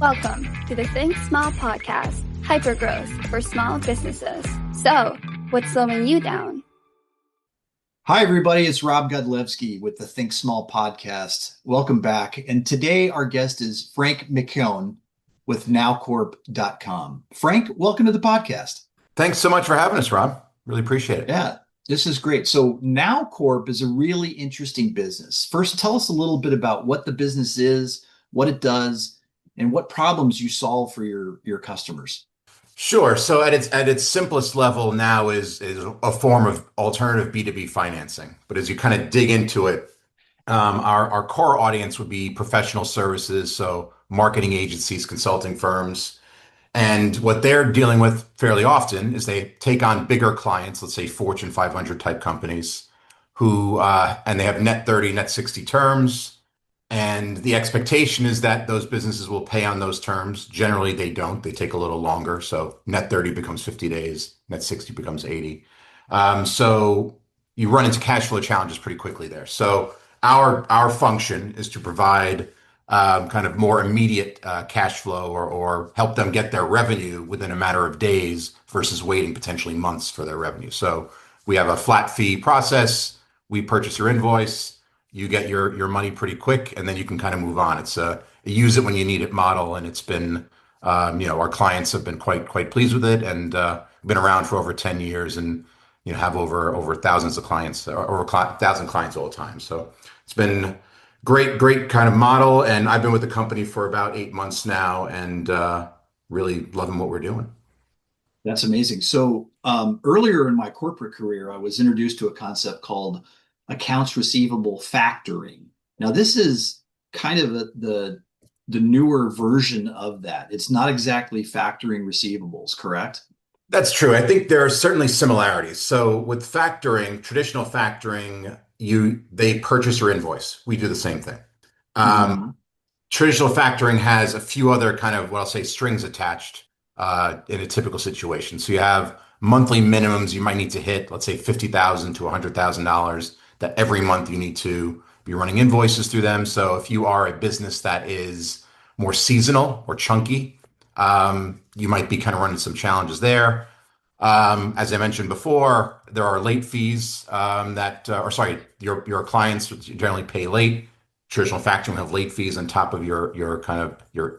Welcome to the Think Small podcast, hypergrowth for small businesses. So, what's slowing you down? Hi, everybody. It's Rob Godlewski with the Think Small podcast. Welcome back. And today our guest is Frank McKeon with NowCorp.com. Frank, welcome to the podcast. Thanks so much for having us, Rob. Really appreciate it. Yeah, this is great. So NowCorp is a really interesting business. First, tell us a little bit about what the business is, what it does, and what problems you solve for your customers. Sure. So at its simplest level now is a form of alternative B2B financing. But as you kind of dig into it, our core audience would be professional services, so marketing agencies, consulting firms. And what they're dealing with fairly often is they take on bigger clients, let's say Fortune 500 type companies, who and they have net 30, net 60 terms. And the expectation is that those businesses will pay on those terms. Generally, they don't. They take a little longer. So net 30 becomes 50 days, net 60 becomes 80. So you run into cash flow challenges pretty quickly there. So our function is to provide kind of more immediate cash flow or help them get their revenue within a matter of days versus waiting potentially months for their revenue. So we have a flat fee process. We purchase your invoice. You get your money pretty quick, and then you can kind of move on. It's a use it when you need it model, and it's been, our clients have been quite pleased with it, and been around for over 10 years, and have over thousands of clients, or over 1,000 clients all the time. So it's been great kind of model, and I've been with the company for about 8 months now, and really loving what we're doing. That's amazing. So earlier in my corporate career, I was introduced to a concept called accounts receivable factoring. Now, this is kind of the newer version of that. It's not exactly factoring receivables, correct? That's true. I think there are certainly similarities. So with factoring, traditional factoring, they purchase your invoice. We do the same thing. Traditional factoring has a few other kind of, what I'll say, strings attached in a typical situation. So you have monthly minimums you might need to hit, let's say $50,000 to $100,000, that every month you need to be running invoices through them. So if you are a business that is more seasonal or chunky, you might be kind of running some challenges there. As I mentioned before, there are late fees your clients generally pay late. Traditional factoring will have late fees on top of your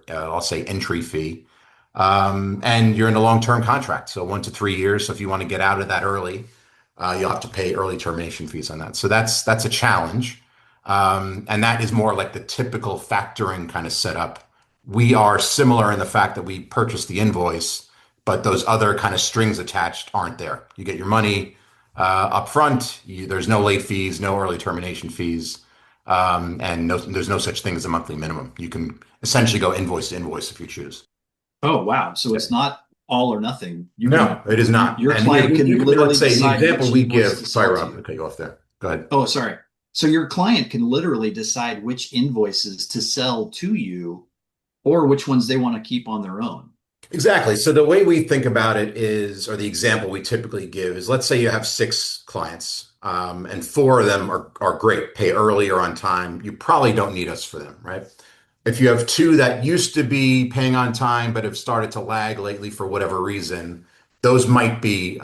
I'll say entry fee. And you're in a long-term contract, so 1 to 3 years. So if you want to get out of that early, you'll have to pay early termination fees on that. So that's a challenge. And that is more like the typical factoring kind of setup. We are similar in the fact that we purchase the invoice, but those other kind of strings attached aren't there. You get your money up front. There's no late fees, no early termination fees, and there's no such thing as a monthly minimum. You can essentially go invoice to invoice if you choose. Oh, wow. So it's not all or nothing. No, it is not. Your client can literally let's say the decide example which we invoice give. to Sorry, sell Rob, to to you. cut you off there. Go ahead. Oh, sorry. So your client can literally decide which invoices to sell to you or which ones they want to keep on their own. Exactly. So the way we think about it is, or the example we typically give is, let's say you have 6 clients, and 4 of them are great, pay early or on time. You probably don't need us for them, right? If you have 2 that used to be paying on time but have started to lag lately for whatever reason, those might be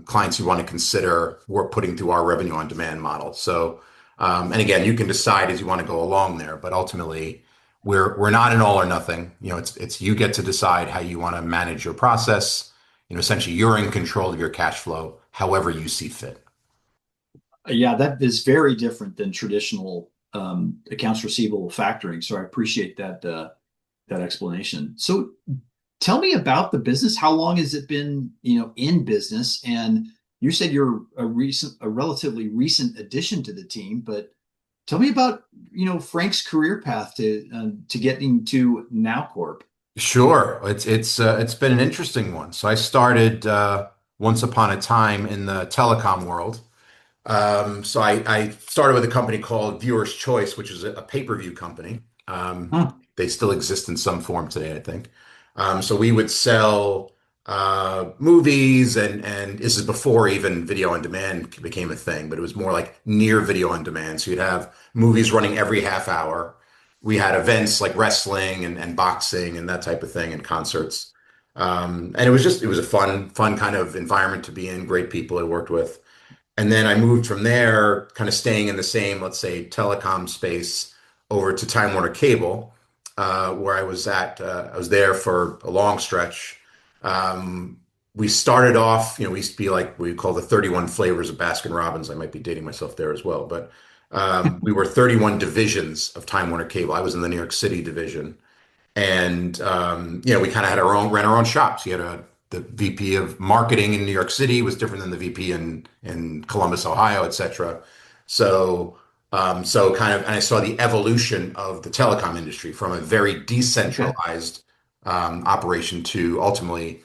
clients you want to consider we're putting through our revenue on demand model. So, and again, you can decide as you want to go along there, but ultimately we're not an all or nothing. It's you get to decide how you want to manage your process. Essentially you're in control of your cash flow, however you see fit. Yeah, that is very different than traditional accounts receivable factoring. So I appreciate that explanation. So tell me about the business. How long has it been, in business? And you said you're a relatively recent addition to the team, but tell me about, Frank's career path to getting to NowCorp. Sure. It's been an interesting one. So I started once upon a time in the telecom world. So I started with a company called Viewer's Choice, which is a pay-per-view company. They still exist in some form today, I think. So we would sell movies, and this is before even video on demand became a thing, but it was more like near video on demand. So you'd have movies running every half hour. we had events like wrestling and boxing and that type of thing and concerts. And it was a fun kind of environment to be in, great people I worked with. And then I moved from there, kind of staying in the same, let's say, telecom space over to Time Warner Cable, where I was at. I was there for a long stretch. Um, we started off, we used to be like we call the 31 flavors of Baskin Robbins. I might be dating myself there as well, but we were 31 divisions of Time Warner Cable. I was in the New York City division. And we kind of had ran our own shops. You had the VP of marketing in New York City was different than the VP in Columbus, Ohio, et cetera. So kind of, and I saw the evolution of the telecom industry from a very Okay. decentralized operation to ultimately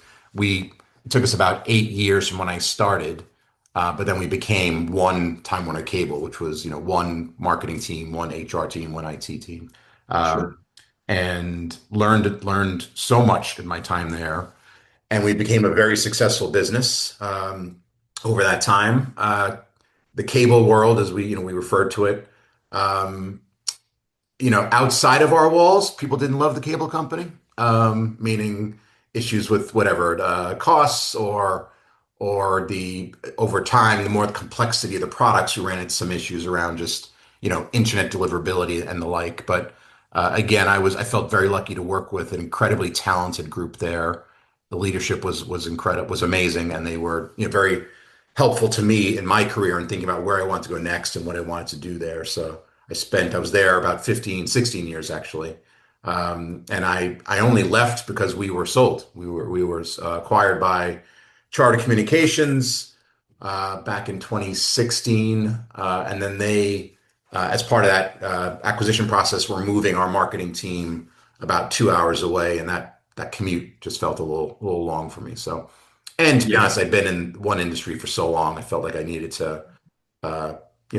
it took us about 8 years from when I started, but then we became one Time Warner Cable, which was one marketing team, one HR team, one IT team. Sure. And learned so much in my time there. And we became a very successful business over that time. The cable world, as we referred to it, um, outside of our walls, people didn't love the cable company, meaning issues with whatever costs or the over time, the more the complexity of the products, we ran into some issues around just internet deliverability and the like. But again, I felt very lucky to work with an incredibly talented group there. The leadership was incredible, was amazing, and they were very helpful to me in my career and thinking about where I wanted to go next and what I wanted to do there. So I was there about 15, 16 years actually. And I only left because we were sold. We were acquired by Charter Communications back in 2016. And then as part of that acquisition process, were moving our marketing team about 2 hours away. And that commute just felt a little long for me. So, and to be Yeah. honest, I'd been in one industry for so long, I felt like I needed to, uh,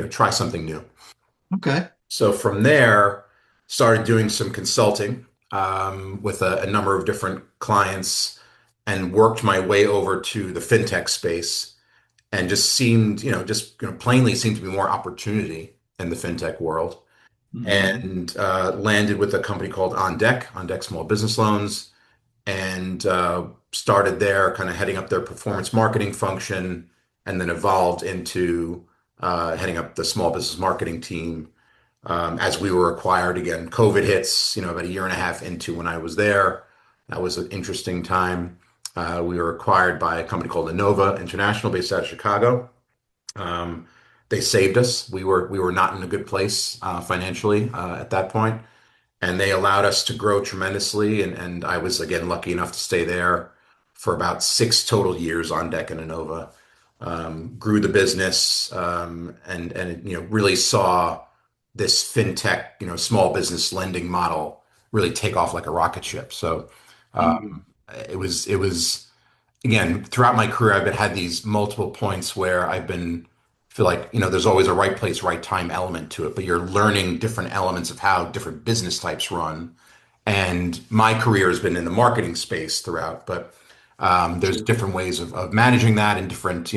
try something new. Okay. So from there, started doing some consulting with a number of different clients and worked my way over to the fintech space and just seemed, plainly seemed to be more opportunity in the fintech world. Hmm. And landed with a company called On Deck Small Business Loans, and started there, kind of heading up their performance marketing function, and then evolved into heading up the small business marketing team as we were acquired again. COVID hits, about a year and a half into when I was there. That was an interesting time. We were acquired by a company called Innova International, based out of Chicago. Um, they saved us. We were not in a good place financially at that point, and they allowed us to grow tremendously. And I was again lucky enough to stay there for about 6 total years on deck in Innova. Grew the business and really saw this fintech small business lending model really take off like a rocket ship. So it was again, throughout my career, I've had these multiple points where feel like, there's always a right place, right time element to it, but you're learning different elements of how different business types run. And my career has been in the marketing space throughout, but there's Sure. different ways of managing that and different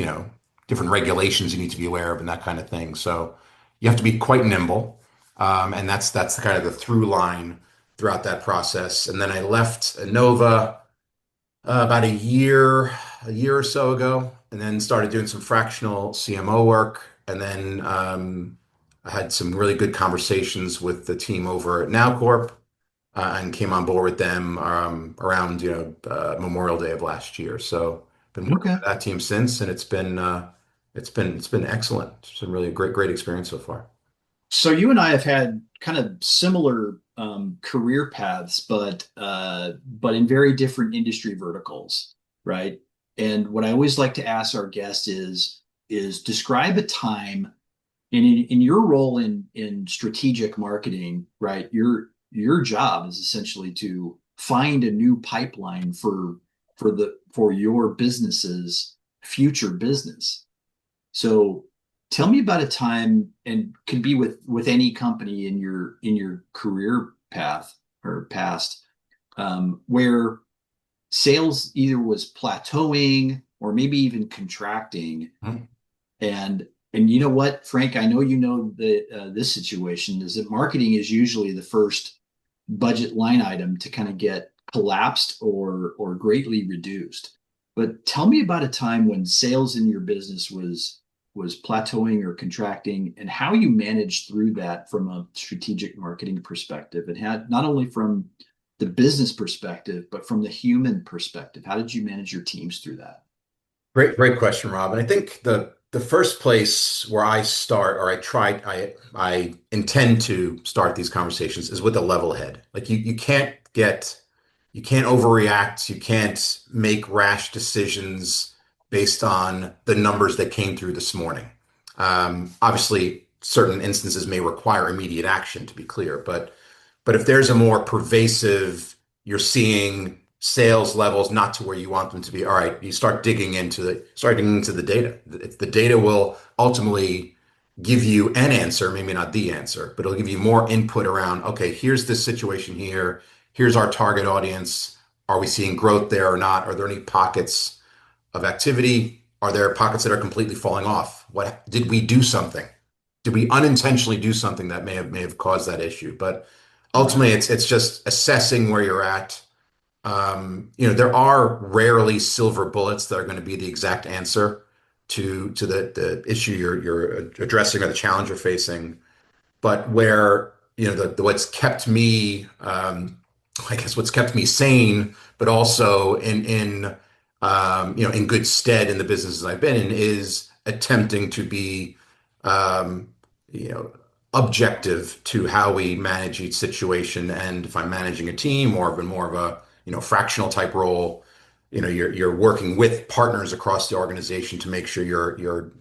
regulations you need to be aware of and that kind of thing. So you have to be quite nimble. And that's the kind of the through line throughout that process. And then I left Innova about a year or so ago, and then started doing some fractional CMO work. And then I had some really good conversations with the team over at NowCorp, and came on board with them around Memorial Day of last year. So been working Okay. with that team since, and it's been excellent. It's been really a great experience so far. So you and I have had kind of similar career paths, but in very different industry verticals, right? And what I always like to ask our guests is describe a time in your role in strategic marketing, right? Your job is essentially to find a new pipeline for your business's future business. So tell me about a time, and could be with any company in your career path or past, where sales either was plateauing or maybe even contracting, Mhm. and And you know what, Frank, I know you know this situation is that marketing is usually the first budget line item to kind of get collapsed or greatly reduced. But tell me about a time when sales in your business was plateauing or contracting, and how you managed through that from a strategic marketing perspective, and had not only from the business perspective but from the human perspective. How did you manage your teams through that? Great question, Rob. And I think the first place where I start, or I intend to start these conversations is with a level head. Like you can't overreact, you can't make rash decisions based on the numbers that came through this morning. Obviously, certain instances may require immediate action, to be clear, but if there's a more pervasive, you're seeing sales levels not to where you want them to be, all right, you start digging into the data. The data will ultimately give you an answer, maybe not the answer, but it'll give you more input around, okay, here's this situation here. Here's our target audience. Are we seeing growth there or not? Are there any pockets of activity? Are there pockets that are completely falling off? What did we do something? Did we unintentionally do something that may have caused that issue? But ultimately, Right. it's just assessing where you're at. There are rarely silver bullets that are going to be the exact answer to the issue you're addressing or the challenge you're facing. But where, what's kept me, I guess what's kept me sane, but also in good stead in the businesses I've been in, is attempting to be, um, you know, objective to how we manage each situation. And if I'm managing a team or even more of a, fractional type role, you're working with partners across the organization to make sure you're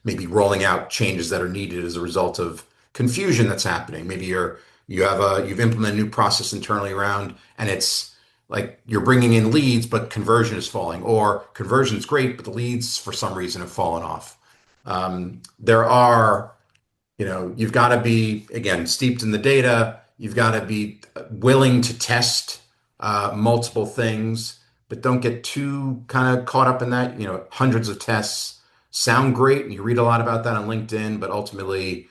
maybe rolling out changes that are needed as a result of confusion that's happening. Maybe you've implemented a new process internally around, and it's like you're bringing in leads, but conversion is falling, or conversion's great, but the leads for some reason have fallen off. There are, you've got to be, again, steeped in the data. You've got to be willing to test multiple things, but don't get too kind of caught up in that. Hundreds of tests sound great, and you read a lot about that on LinkedIn, but ultimately,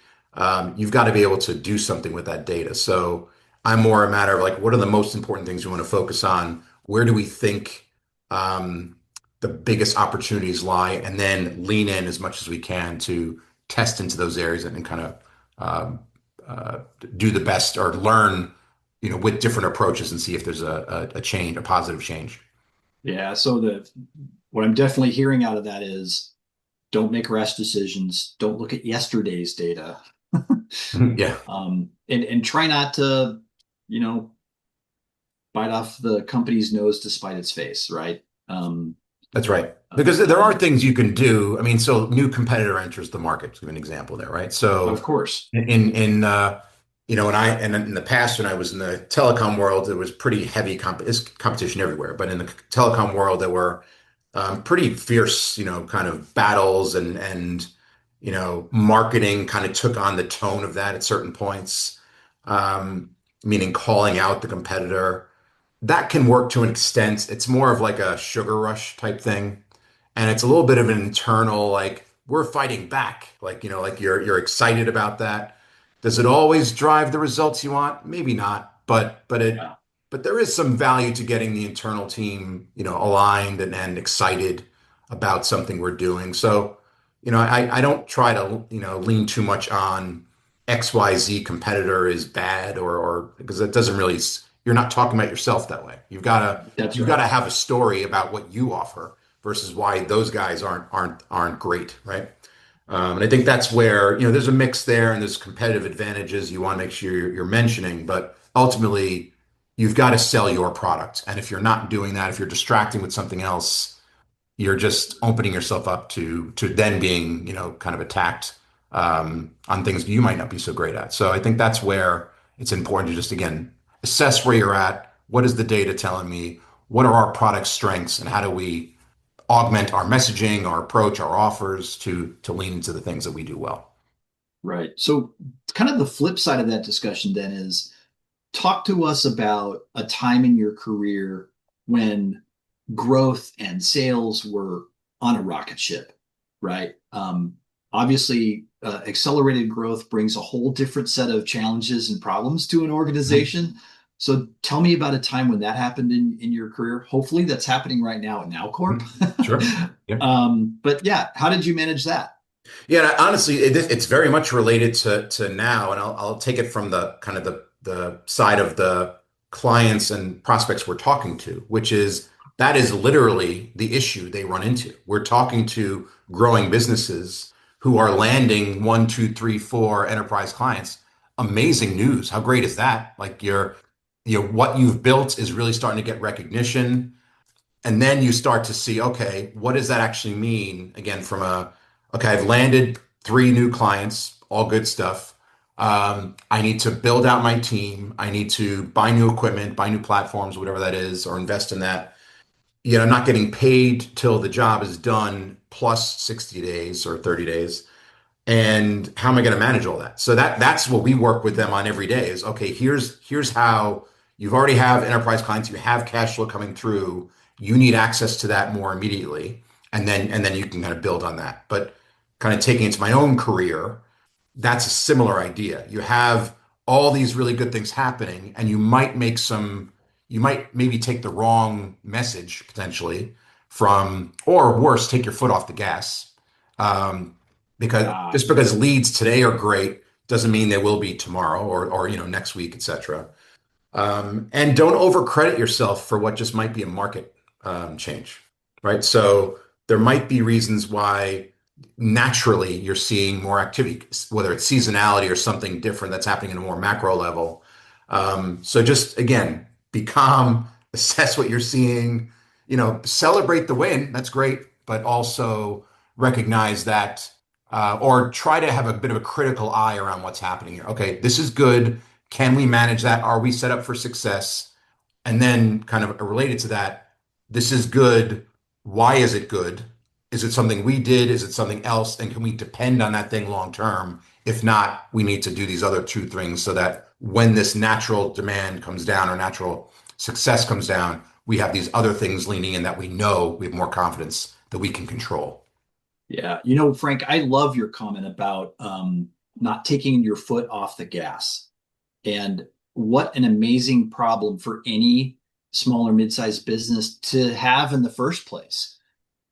you've got to be able to do something with that data. So I'm more a matter of like, what are the most important things we want to focus on? Where do we think um, the biggest opportunities lie? And then lean in as much as we can to test into those areas and kind of um, uh, do the best or learn, with different approaches and see if there's a change, a positive change. Yeah. So what I'm definitely hearing out of that is don't make rash decisions. Don't look at yesterday's data. Yeah, And try not to, you know, bite off the company's nose to spite its face, right? Um, that's right. Because there are things you can do. I mean, so new competitor enters the market. To give an example there, right? of So course. and in the past when I was in the telecom world, it was pretty heavy it's competition everywhere. But in the telecom world, there were pretty fierce, kind of battles and marketing kind of took on the tone of that at certain points, um, meaning calling out the competitor. That can work to an extent. It's more of like a sugar rush type thing. And it's a little bit of an internal, like, we're fighting back. Like, like you're excited about that. Does it always drive the results you want? Maybe not, Yeah. but there is some value to getting the internal team, aligned and excited about something we're doing. So, I don't try to, lean too much on XYZ competitor is bad or because it doesn't really, you're not talking about yourself that way. That's You've got right. to have a story about what you offer versus why those guys aren't great, right? And I think that's where there's a mix there, and there's competitive advantages you want to make sure you're mentioning, but ultimately you've got to sell your product, and if you're not doing that, if you're distracting with something else, you're just opening yourself up to then being kind of attacked on things you might not be so great at. So I think that's where it's important to just again assess where you're at. What is the data telling me? What are our product strengths, and how do we augment our messaging, our approach, our offers to lean into the things that we do well. Right. So kind of the flip side of that discussion then is talk to us about a time in your career when growth and sales were on a rocket ship, right? obviously, accelerated growth brings a whole different set of challenges and problems to an organization. So tell me about a time when that happened in your career. Hopefully that's happening right now at NowCorp. Sure. Yeah. But yeah, how did you manage that? Yeah, honestly, it's very much related to now, and I'll take it from the kind of the side of the clients and prospects we're talking to, which is that is literally the issue they run into. We're talking to growing businesses who are landing one, two, three, four enterprise clients. Amazing news. How great is that? Like what you've built is really starting to get recognition. And then you start to see, okay, what does that actually mean? Again, okay, I've landed three new clients, all good stuff. I need to build out my team. I need to buy new equipment, buy new platforms, whatever that is, or invest in that. I'm not getting paid till the job is done plus 60 days or 30 days. And how am I going to manage all that? So that's what we work with them on every day is, okay, here's how you've already have enterprise clients, you have cash flow coming through, you need access to that more immediately, and then you can kind of build on that. But kind of taking it to my own career, that's a similar idea. You have all these really good things happening, and you might maybe take the wrong message potentially or worse, take your foot off the gas. Um, because Uh, just because leads today are great doesn't mean they will be tomorrow or next week, etc. And don't overcredit yourself for what just might be a market change, right? So there might be reasons why naturally you're seeing more activity, whether it's seasonality or something different that's happening in a more macro level. So just again, be calm, assess what you're seeing, celebrate the win. That's great, but also recognize that, or try to have a bit of a critical eye around what's happening here. Okay, this is good. Can we manage that? Are we set up for success? And then, kind of related to that, this is good. Why is it good? Is it something we did? Is it something else? And can we depend on that thing long term? If not, we need to do these other two things so that when this natural demand comes down or natural success comes down, we have these other things leaning in that we know we have more confidence that we can control. yeah, Frank, I love your comment about not taking your foot off the gas. And what an amazing problem for any small or mid-sized business to have in the first place.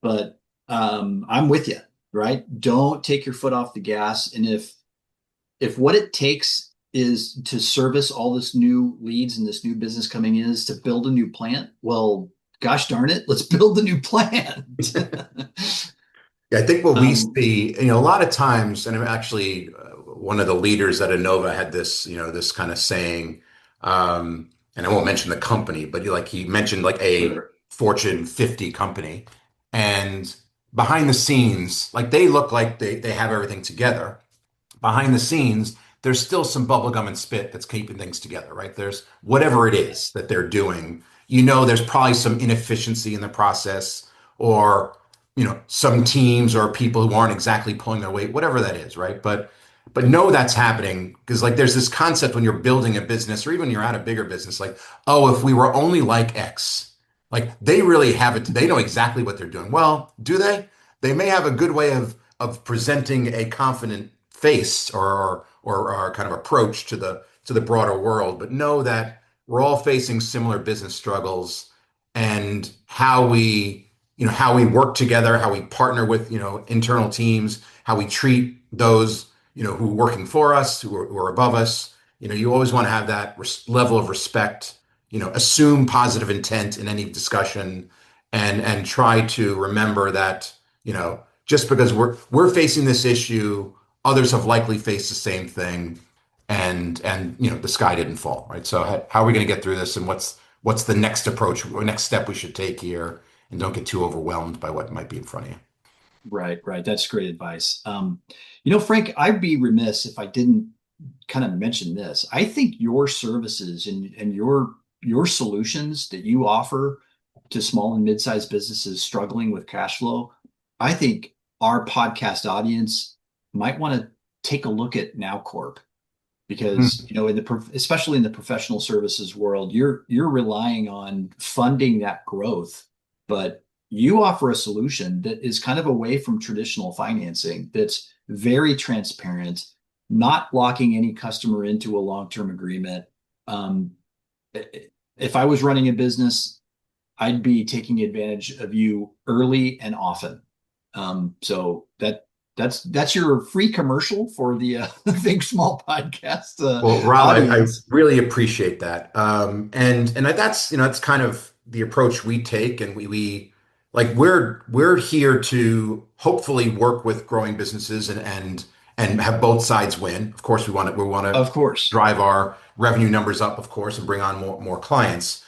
But I'm with you, right? Don't take your foot off the gas. And if what it takes is to service all this new leads and this new business coming in is to build a new plant, well, gosh darn it, let's build a new plant. Yeah, I think what we um, see, a lot of times, and I'm actually one of the leaders at Innova had this kind of saying, and I won't mention the company, but he mentioned like a sure. Fortune 50 company, and behind the scenes, like they look like they have everything together. Behind the scenes, there's still some bubblegum and spit that's keeping things together, right? There's whatever it is that they're doing. There's probably some inefficiency in the process, or some teams or people who aren't exactly pulling their weight, whatever that is, right? But know that's happening because like there's this concept when you're building a business or even you're at a bigger business, like, oh, if we were only like X, like they really have it, they know exactly what they're doing. Well, do they? They may have a good way of presenting a confident face or kind of approach to the broader world, but know that we're all facing similar business struggles, and how we work together, how we partner with internal teams, how we treat those who are working for us, who are above us. You always want to have that level of respect. Assume positive intent in any discussion, and try to remember that just because we're facing this issue, others have likely faced the same thing, and the sky didn't fall, right? So how are we going to get through this, and what's the next approach or next step we should take here, and don't get too overwhelmed by what might be in front of you. Right, right. That's great advice. Frank, I'd be remiss if I didn't kind of mention this. I think your services and your solutions that you offer to small and mid-sized businesses struggling with cash flow, I think our podcast audience might want to take a look at NowCorp because especially in the professional services world, you're relying on funding that growth, but you offer a solution that is kind of away from traditional financing, that's very transparent, not locking any customer into a long-term agreement. Um, if I was running a business, I'd be taking advantage of you early and often. So that's your free commercial for the Think Small podcast Well, Rob, I audience. really appreciate that. And that's, that's kind of the approach we take. And we like we're here to hopefully work with growing businesses and have both sides win. Of course, we want to Of course. drive our revenue numbers up, of course, and bring on more clients.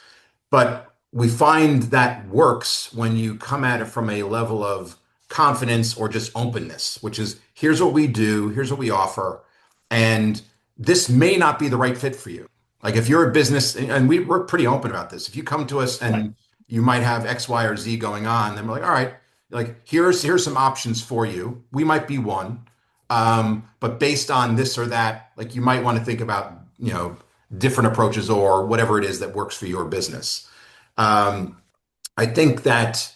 But we find that works when you come at it from a level of confidence or just openness, which is here's what we do, here's what we offer, and this may not be the right fit for you. Like if you're a business, and we're pretty open about this. If you come to us Right. and you might have X, Y, or Z going on, then we're like, all right, like here's some options for you. We might be one, but based on this or that, like you might want to think about, different approaches or whatever it is that works for your business. Um, I think that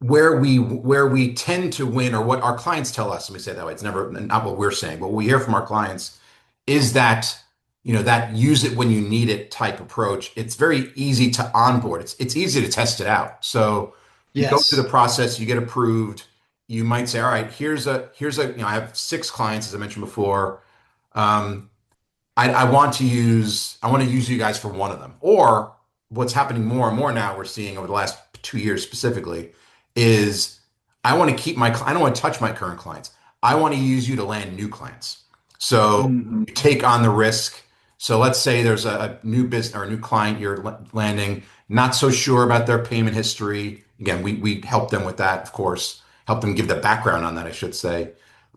where we tend to win, or what our clients tell us, let me say it that way. It's never not what we're saying, but what we hear from our clients is that that use it when you need it type approach. It's very easy to onboard. It's easy to test it out. So you go through the Yes. process, you get approved. You might say, all right, here's a I have 6 clients, as I mentioned before. Um, I want to use you guys for one of them. Or what's happening more and more now, we're seeing over the last 2 years specifically, is I don't want to touch my current clients. I want to use you to land new clients. So Mhm. you take on the risk. So let's say there's a new business or a new client you're landing, not so sure about their payment history. Again, we help them with that, of course, help them give the background on that, I should say.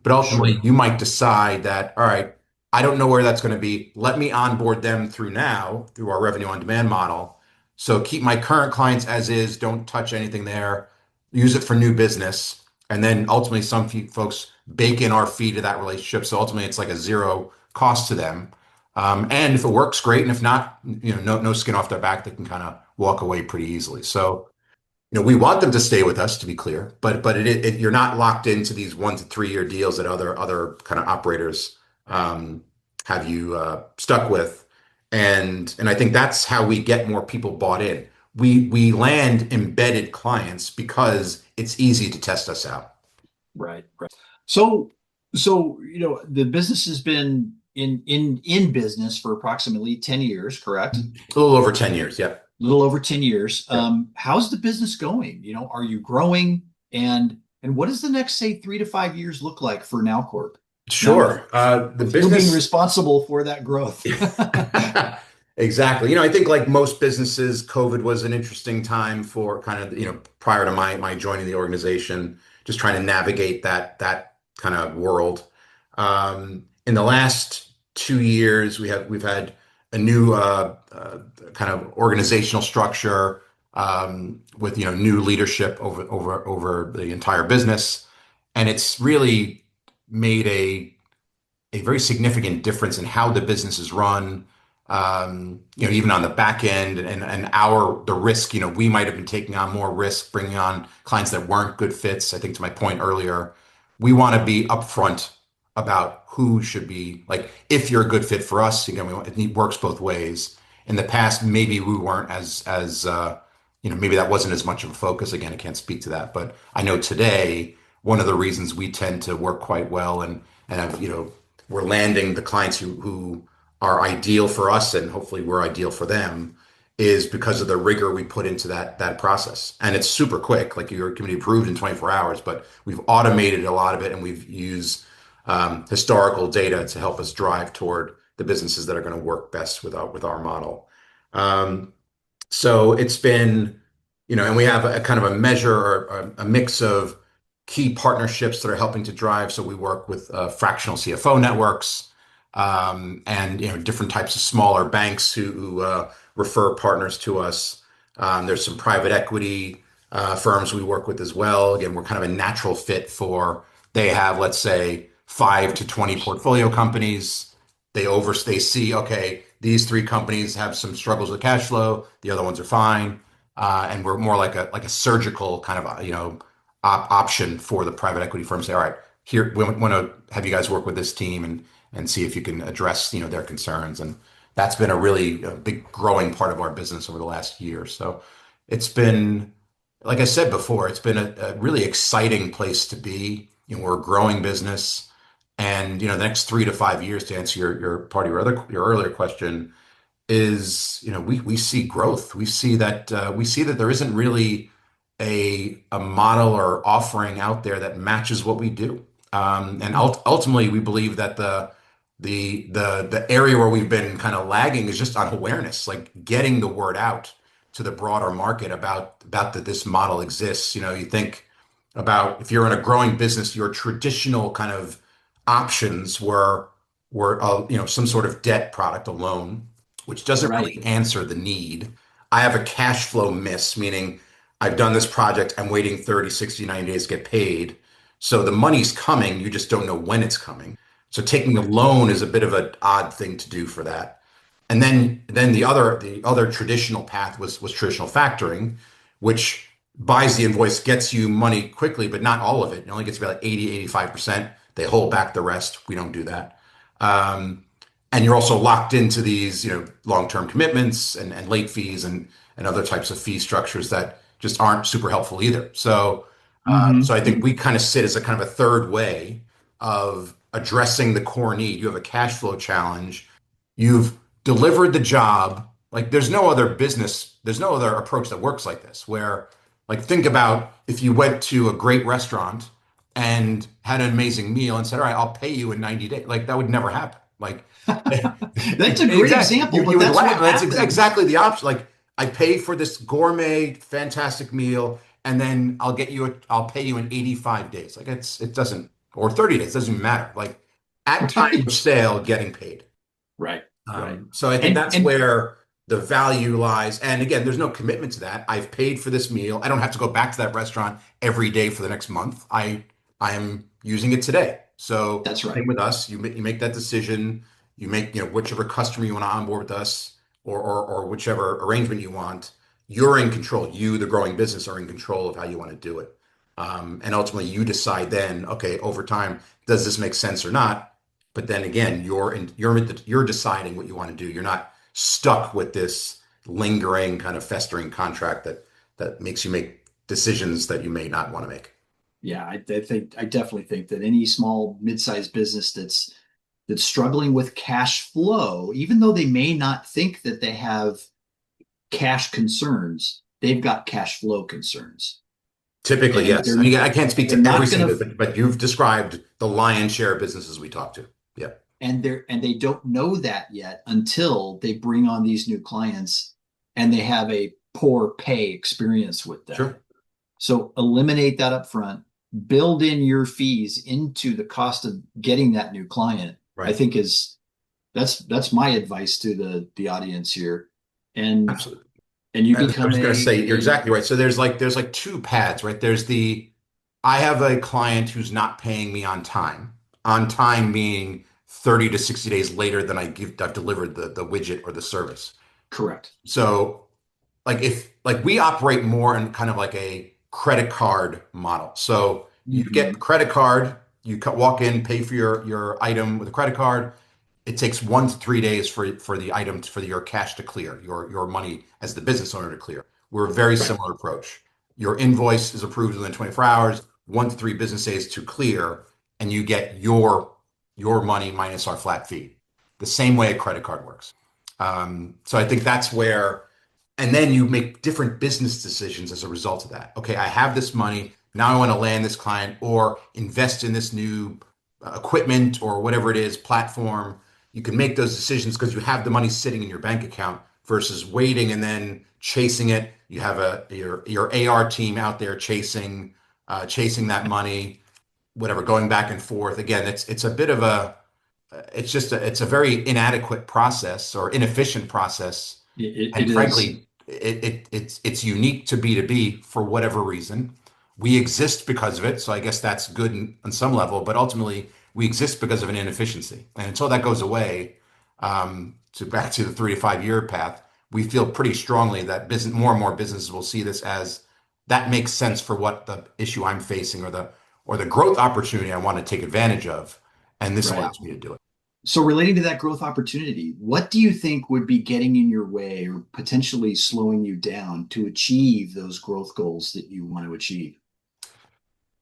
But ultimately, Sure. you might decide that, all right, I don't know where that's going to be. Let me onboard them through our revenue on demand model. So keep my current clients as is, don't touch anything there, use it for new business. And then ultimately, some folks bake in our fee to that relationship. So ultimately, it's like a zero cost to them. And if it works, great. And if not, no skin off their back, they can kind of walk away pretty easily. So we want them to stay with us, to be clear, but you're not locked into these 1 to 3 year deals that other kind of operators have you stuck with, and I think that's how we get more people bought in. We land embedded clients because it's easy to test us out. Right. Right. So, the business has been in business for approximately 10 years, correct? A little over 10 years. Yep. A little over 10 years. Yep. How's the business going? Are you growing? And what does the next, say, 3 to 5 years look like for NowCorp? Now Sure. The with you being business. responsible for that growth. Exactly. I think like most businesses, COVID was an interesting time for kind of, prior to my joining the organization, just trying to navigate that kind of world. In the last 2 years, we've had a new kind of organizational structure with new leadership over the entire business, and it's really made a very significant difference in how the business is run. Even on the back end and the risk, we might have been taking on more risk, bringing on clients that weren't good fits. I think to my point earlier, we want to be upfront about who should be like, if you're a good fit for us, again, it works both ways. In the past, maybe we weren't maybe that wasn't as much of a focus. Again, I can't speak to that, but I know today, one of the reasons we tend to work quite well and have, we're landing the clients who are ideal for us and hopefully we're ideal for them is because of the rigor we put into that process. And it's super quick, like your committee approved in 24 hours, but we've automated a lot of it and we've used historical data to help us drive toward the businesses that are going to work best with our model. Um, so it's been, and we have a kind of a measure or a mix of key partnerships that are helping to drive. So we work with fractional CFO networks, and different types of smaller banks who refer partners to us. There's some private equity firms we work with as well. Again, we're kind of a natural fit for. They have, let's say, 5 to 20 portfolio companies. They see, okay, these 3 companies have some struggles with cash flow. The other ones are fine. and we're more like a surgical kind of option for the private equity firm. Say, all right, here we want to have you guys work with this team and see if you can address their concerns. And that's been a really big growing part of our business over the last year. So it's been, like I said before, it's been a really exciting place to be. We're a growing business, and the next 3 to 5 years, to answer your part of your earlier question, is we see growth. We see that there isn't really a model or offering out there that matches what we do. And ultimately, we believe that the area where we've been kind of lagging is just on awareness, like getting the word out to the broader market about that this model exists. You think about, if you're in a growing business, your traditional kind of options were some sort of debt product, a loan, which doesn't Right. really answer the need. I have a cash flow miss, meaning I've done this project, I'm waiting 30, 60, 90 days to get paid. So the money's coming, you just don't know when it's coming. So taking a loan is a bit of an odd thing to do for that. And then the other traditional path was traditional factoring, which buys the invoice, gets you money quickly, but not all of it. It only gets about 80, 85%. They hold back the rest. We don't do that. Um, and you're also locked into these, long-term commitments and late fees and other types of fee structures that just aren't super helpful either. So I think we kind of sit as a kind of a third way of addressing the core need. You have a cash flow challenge. You've delivered the job. Like, there's no other business, there's no other approach that works like this, where, like, think about if you went to a great restaurant and had an amazing meal and said, all right, I'll pay you in 90 days. Like, that would never happen. Like, That's a great exactly. example, but You would that's what laugh. That's happens. exactly the option. Like, I pay for this gourmet, fantastic meal, and then I'll pay you in 85 days. Like, it doesn't, or 30 days, doesn't even matter. Like, at time of Right. sale, getting paid. Right. Right. So I think that's And where the value lies. And again, there's no commitment to that. I've paid for this meal. I don't have to go back to that restaurant every day for the next month. I am using it today. So that's same right. with us. You make that decision. You make, whichever customer you want to onboard with us, or whichever arrangement you want. You're in control. You, the growing business, are in control of how you want to do it. And ultimately, you decide then, okay, over time, does this make sense or not? But then again, you're deciding what you want to do. You're not stuck with this lingering kind of festering contract that makes you make decisions that you may not want to make. Yeah, I definitely think that any small, mid-sized business that's struggling with cash flow, even though they may not think that they have cash concerns, they've got cash flow concerns. Typically, And yes. I mean, I can't speak they're to every not single, gonna but you've described the lion's share of businesses we talk to. Yeah, and they don't know that yet until they bring on these new clients and they have a poor pay experience with them. sure. So eliminate that up front, build in your fees into the cost of getting that new client. I Right. think is that's my advice to the audience here. And Absolutely. and you I was become just going to say, you're a exactly right. So there's like two paths, right? I have a client who's not paying me on time meaning 30 to 60 days later than I've delivered the widget or the service. correct. So like we operate more in kind of like a credit card model. So you get Mm-hmm. credit card, walk in, pay for your item with a credit card. It takes 1 to 3 days for the item for your cash to clear, your money as the business owner to clear. We're a very Right. similar approach. Your invoice is approved within 24 hours, 1 to 3 business days to clear, and you get your money minus our flat fee. The same way a credit card works. So I think that's where, and then you make different business decisions as a result of that. Okay, I have this money. Now I want to land this client or invest in this new equipment or whatever it is, platform. You can make those decisions because you have the money sitting in your bank account versus waiting and then chasing it. You have your AR team out there chasing that money, whatever, going back and forth. Again, it's a bit of a it's a very inadequate process or inefficient process, It and is. frankly, it's unique to B2B for whatever reason. We exist because of it, so I guess that's good on some level, but ultimately we exist because of an inefficiency. And until that goes away, back to the 3 to 5 year path, we feel pretty strongly that more and more businesses will see this as that makes sense for what the issue I'm facing or the growth opportunity I want to take advantage of, and this Right. allows me to do it. So relating to that growth opportunity, what do you think would be getting in your way or potentially slowing you down to achieve those growth goals that you want to achieve?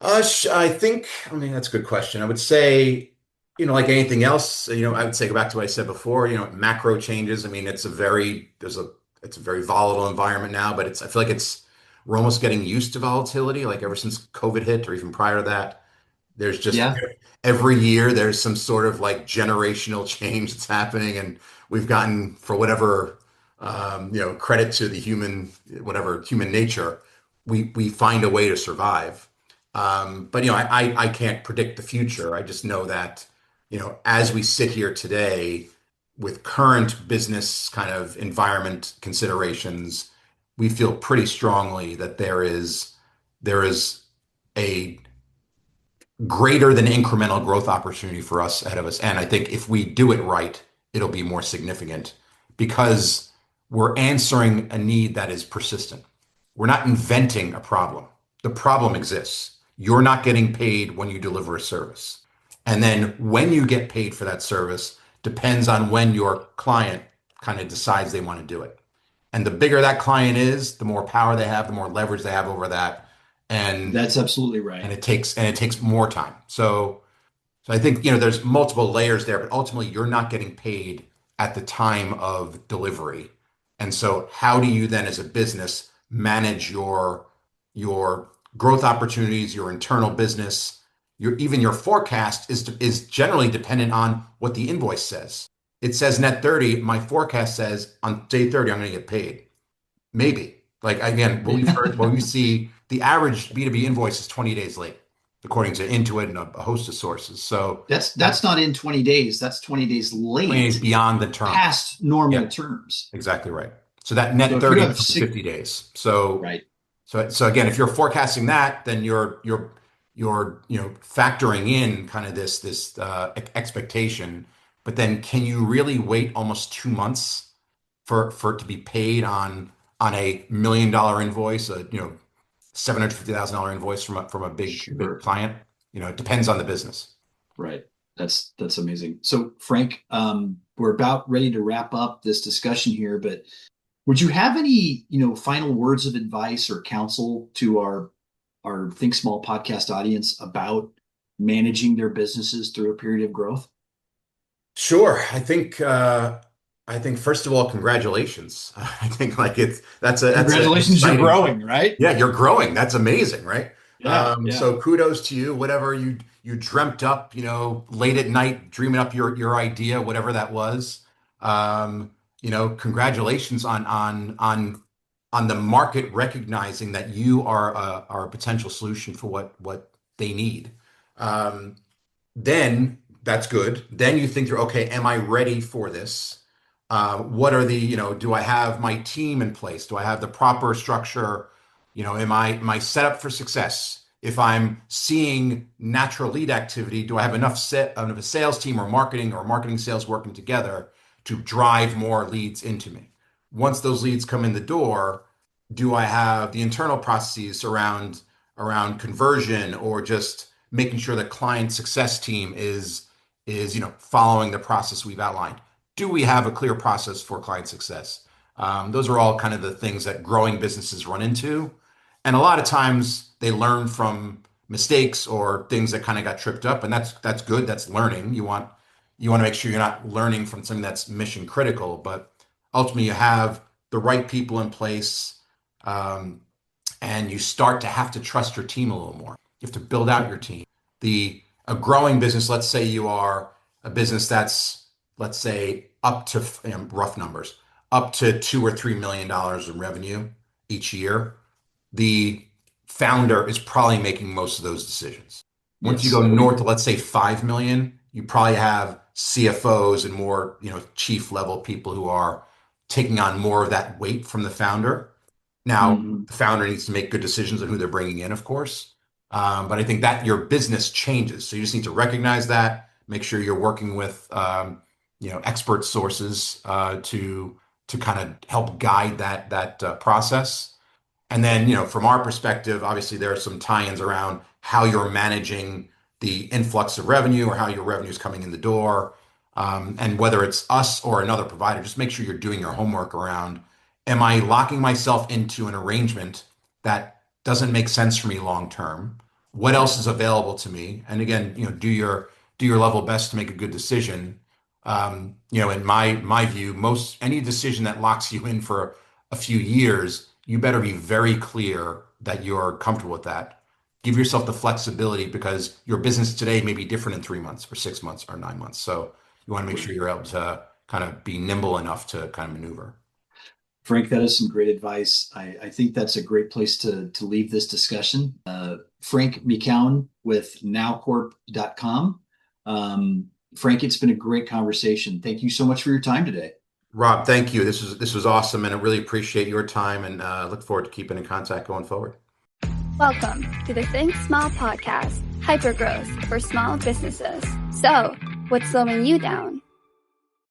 I think, I mean, that's a good question. I would say, like anything else, I would say go back to what I said before, macro changes. I mean, it's a very volatile environment now, but I feel like we're almost getting used to volatility, like ever since COVID hit or even prior to that. There's just Yeah. every year there's some sort of like generational change that's happening, and we've gotten for whatever credit to the human nature, we find a way to survive. But I can't predict the future. I just know that as we sit here today with current business kind of environment considerations, we feel pretty strongly that there is a greater than incremental growth opportunity for us ahead of us. And I think if we do it right, it'll be more significant because we're answering a need that is persistent. We're not inventing a problem. The problem exists. You're not getting paid when you deliver a service. And then when you get paid for that service depends on when your client kind of decides they want to do it. And the bigger that client is, the more power they have, the more leverage they have over that. And That's absolutely right. it takes more time. So I think there's multiple layers there, but ultimately you're not getting paid at the time of delivery. And so how do you then as a business manage your growth opportunities, your internal business, even your forecast is generally dependent on what the invoice says. It says net 30, my forecast says on day 30 I'm going to get paid. Maybe. Like again, what we see, the average B2B invoice is 20 days late, according to Intuit and a host of sources. So That's not in 20 days. That's 20 days 20 days late beyond the term. past normal Yeah, terms. exactly right. So that So net if you 30 have becomes 50 days. So right. so again, if you're forecasting that, then you're factoring in kind of this expectation. But then can you really wait almost 2 months for it to be paid on a $1 million invoice, $750,000 invoice from a big Sure. client? It depends on the business. Right. That's amazing. So Frank, we're about ready to wrap up this discussion here, but would you have any, final words of advice or counsel to our Think Small podcast audience about managing their businesses through a period of growth? Sure. I think first of all, congratulations. I think like that's an Congratulations, you're exciting. growing, right? Yeah, you're growing. That's amazing, right? Yeah, yeah. So kudos to you. Whatever you dreamt up, late at night, dreaming up your idea, whatever that was. Congratulations on the market recognizing that you are a potential solution for what they need. Um, then that's good. Then you think through, okay, am I ready for this? What are do I have my team in place? Do I have the proper structure? Am I set up for success? If I'm seeing natural lead activity, do I have enough set of a sales team or marketing sales working together to drive more leads into me? Once those leads come in the door, do I have the internal processes around conversion or just making sure the client success team is following the process we've outlined? Do we have a clear process for client success? Those are all kind of the things that growing businesses run into. And a lot of times they learn from mistakes or things that kind of got tripped up, and that's good. That's learning. You want to make sure you're not learning from something that's mission critical, but ultimately you have the right people in place, um, and you start to have to trust your team a little more. You have to build out your team. A growing business, let's say you are a business that's, let's say, up to rough numbers, up to $2 or $3 million in revenue each year. The founder is probably making most of those decisions. Once you Yes, go I would north to, agree. let's say, 5 million, you probably have CFOs and more, chief level people who are taking on more of that weight from the founder. Now, Mhm. the founder needs to make good decisions on who they're bringing in, of course. But I think that your business changes. So you just need to recognize that, make sure you're working with, expert sources to kind of help guide that process. And then, from our perspective, obviously there are some tie-ins around how you're managing the influx of revenue or how your revenue is coming in the door. And whether it's us or another provider, just make sure you're doing your homework around, am I locking myself into an arrangement that doesn't make sense for me long term? What else is available to me? And again, do your level best to make a good decision. In my view, any decision that locks you in for a few years, you better be very clear that you're comfortable with that. Give yourself the flexibility because your business today may be different in 3 months or 6 months or 9 months. So you want to make sure you're able to kind of be nimble enough to kind of maneuver. Frank, that is some great advice. I think that's a great place to leave this discussion. Frank McKeon with NowCorp.com. Frank, it's been a great conversation. Thank you so much for your time today. Rob, thank you. This was awesome, and I really appreciate your time, and look forward to keeping in contact going forward. Welcome to the Think Small podcast, hypergrowth for small businesses. So, what's slowing you down?